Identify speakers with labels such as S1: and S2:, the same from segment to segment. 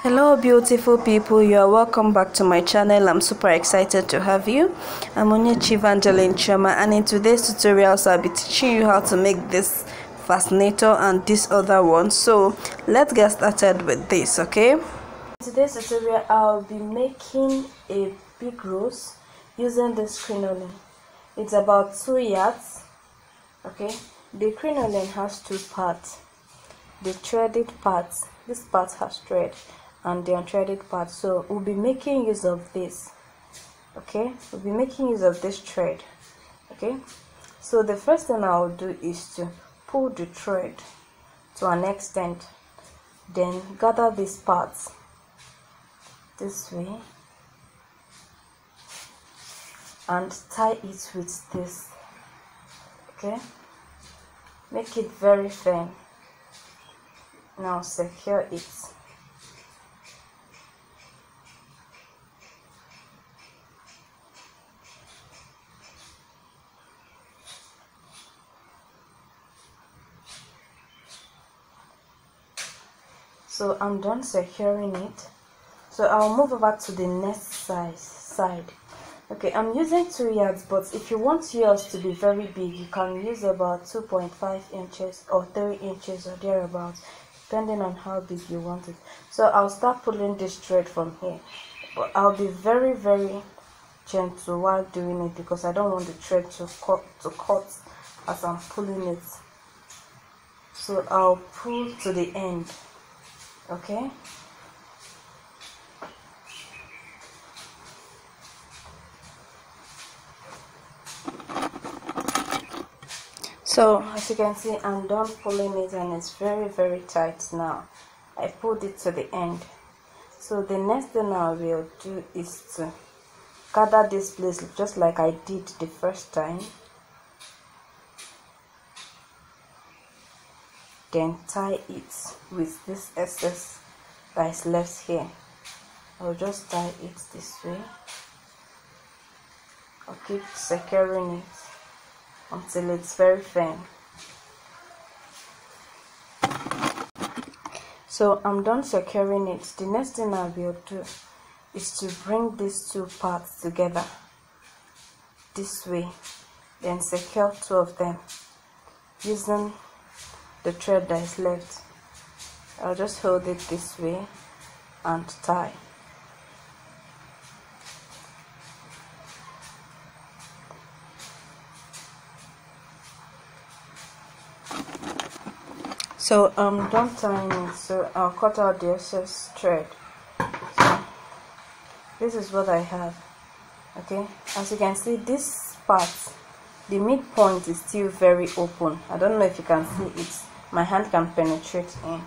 S1: Hello beautiful people, you are welcome back to my channel. I'm super excited to have you. I'm Onyechi Evangeline Choma, and in today's tutorials I'll be teaching you how to make this fascinator and this other one. So let's get started with this, okay? In today's tutorial I'll be making a big rose using this crinoline. It's about 2 yards. Okay, the crinoline has 2 parts. The threaded part, this part has thread, and the unthreaded part. So we'll be making use of this. Okay, we'll be making use of this thread. Okay, so the first thing I'll do is to pull the thread to an extent, then gather these parts this way and tie it with this. Okay, make it very firm. Now secure it. So I'm done securing it. So I'll move over to the next side. Okay, I'm using 2 yards, but if you want yours to be very big, you can use about 2.5 inches or 3 inches or thereabouts, depending on how big you want it. So I'll start pulling this thread from here, but I'll be very gentle while doing it because I don't want the thread to cut as I'm pulling it. So I'll pull to the end. Okay, so as you can see, I'm done pulling it and it's very tight now. I pulled it to the end. So the next thing I will do is to gather this place just like I did the first time, then tie it with this excess that is left here. I'll just tie it this way. I'll keep securing it until it's very firm. So I'm done securing it. The next thing I will do is to bring these 2 parts together this way, then secure 2 of them using the thread that is left. I'll just hold it this way and tie. So I'm done tying it, so I'll cut out the excess thread. So this is what I have. Okay, as you can see, this part, the midpoint is still very open. I don't know if you can see it. My hand can penetrate in.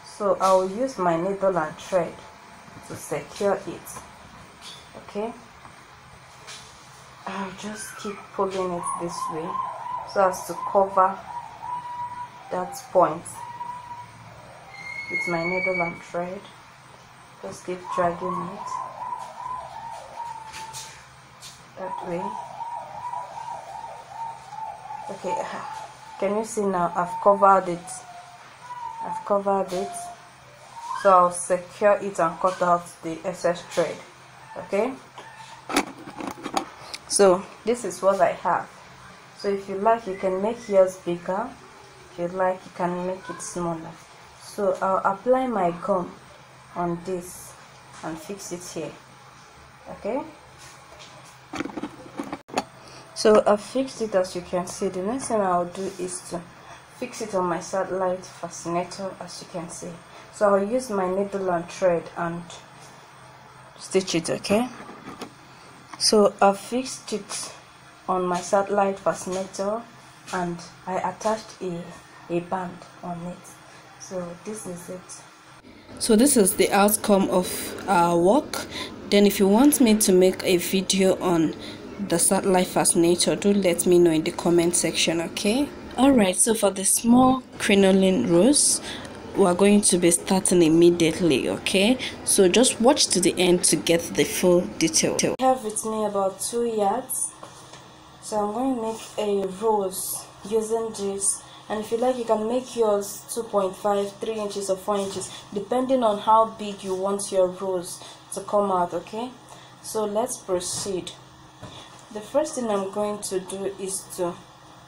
S1: So I'll use my needle and thread to secure it. Okay, I'll just keep pulling it this way so as to cover that point with my needle and thread. Just keep dragging it that way. Okay, can you see now? I've covered it. So I'll secure it and cut out the excess thread. Okay, so this is what I have. So if you like, you can make yours bigger. If you like, you can make it smaller. So I'll apply my gum on this and fix it here. Okay, so I've fixed it. As you can see, the next thing I'll do is to fix it on my satellite fascinator, as you can see. So I'll use my needle and thread and stitch it. Okay, so I've fixed it on my satellite fascinator and I attached a band on it. So this is it. So this is the outcome of our work. Then if you want me to make a video on the satellite fascinator, do let me know in the comment section. Okay, alright, so for the small crinoline rose, we are going to be starting immediately. Okay, so just watch to the end to get the full detail. I have with me about 2 yards, so I'm going to make a rose using this And if you like, you can make yours 2.5, 3 inches or 4 inches, depending on how big you want your rose to come out. Okay, so let's proceed. The first thing I'm going to do is to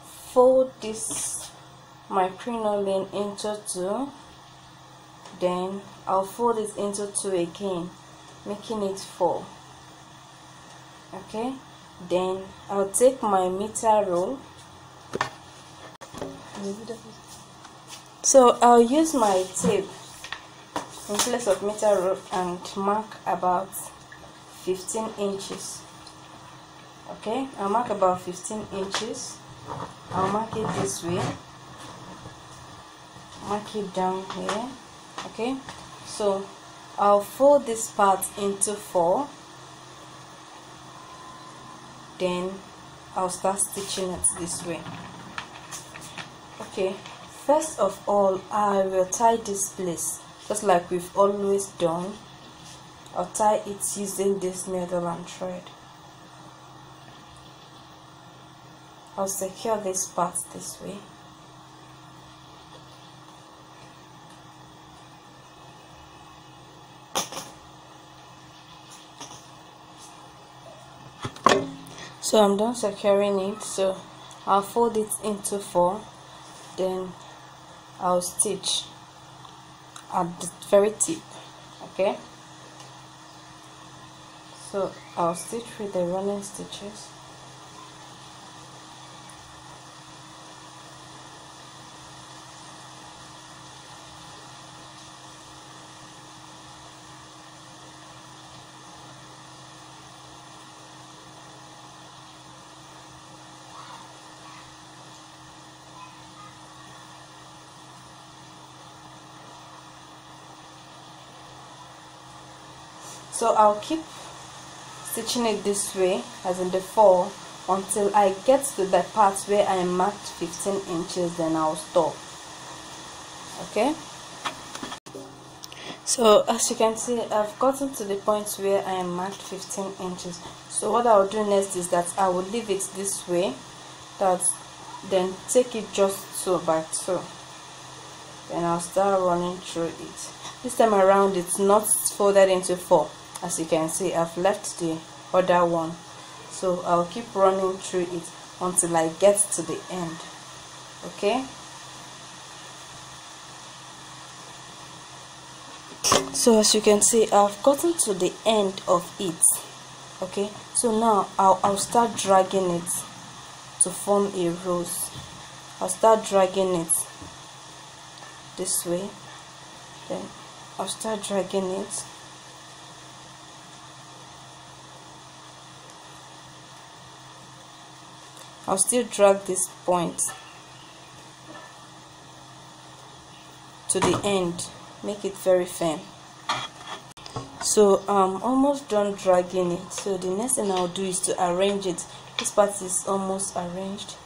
S1: fold this my crinoline into 2, then I'll fold it into 2 again, making it 4. Okay, then I'll take my meter roll. So I'll use my tape in place of meter roll and mark about 15 inches. Okay, I'll mark about 15 inches. I'll mark it this way, mark it down here. Okay, so I'll fold this part into 4, then I'll start stitching it this way. Okay, first of all, I will tie this place just like we've always done. I'll tie it using this needle and thread. I'll secure this part this way. So I'm done securing it, so I'll fold it into 4, then I'll stitch at the very tip. Okay, so I'll stitch with the running stitches. So I'll keep stitching it this way, as in the 4, until I get to the part where I marked 15 inches, then I'll stop. Okay, so as you can see, I've gotten to the point where I am marked 15 inches. So what I'll do next is that I will leave it this way, then take it just 2 by 2, then I'll start running through it. This time around it's not folded into 4. As you can see, I've left the other one, so I'll keep running through it until I get to the end. Okay, so as you can see, I've gotten to the end of it. Okay, so now I'll start dragging it to form a rose. I'll start dragging it this way, then I'll start dragging it. I'll still drag this point to the end, make it very firm. So I'm almost done dragging it. So the next thing I'll do is to arrange it. This part is almost arranged,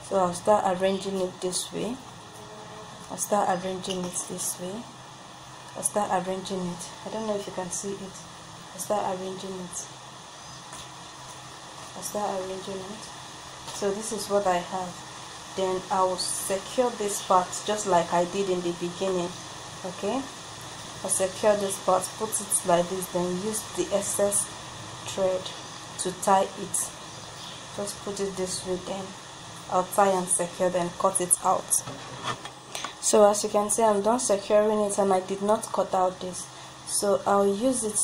S1: so I'll start arranging it this way. I'll start arranging it this way. I'll start arranging it. I don't know if you can see it. I'll start arranging it. I'll start arranging it. So this is what I have. Then I will secure this part just like I did in the beginning. Okay, I'll secure this part, put it like this, then use the excess thread to tie it. Just put it this way, then I'll tie and secure, then cut it out. So as you can see, I'm done securing it and I did not cut out this, so I'll use it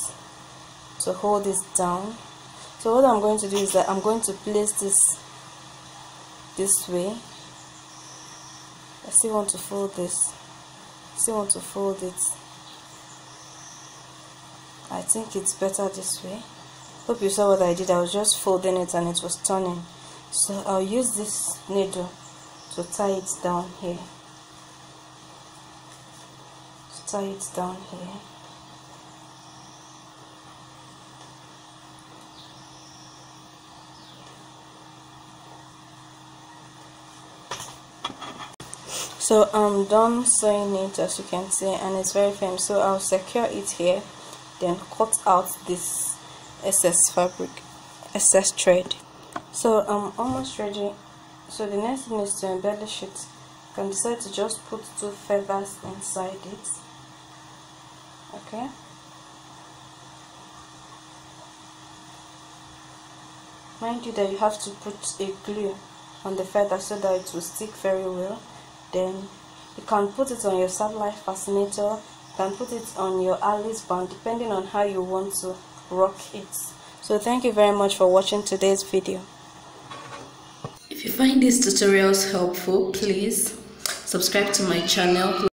S1: to hold this down. So what I'm going to do is that I'm going to place this way. I still want to fold this. Still want to fold it. I think it's better this way. Hope you saw what I did. I was just folding it and it was turning. So I'll use this needle to tie it down here. To tie it down here. So I'm done sewing it, as you can see, and it's very firm. So I'll secure it here, then cut out this excess fabric, excess thread. So I'm almost ready. So the next thing is to embellish it. can decide to just put 2 feathers inside it. Okay. Mind you that you have to put a glue on the feather so that it will stick very well. Then you can put it on your satellite fascinator, you can put it on your Alice band, depending on how you want to rock it. So thank you very much for watching today's video. If you find these tutorials helpful, please subscribe to my channel.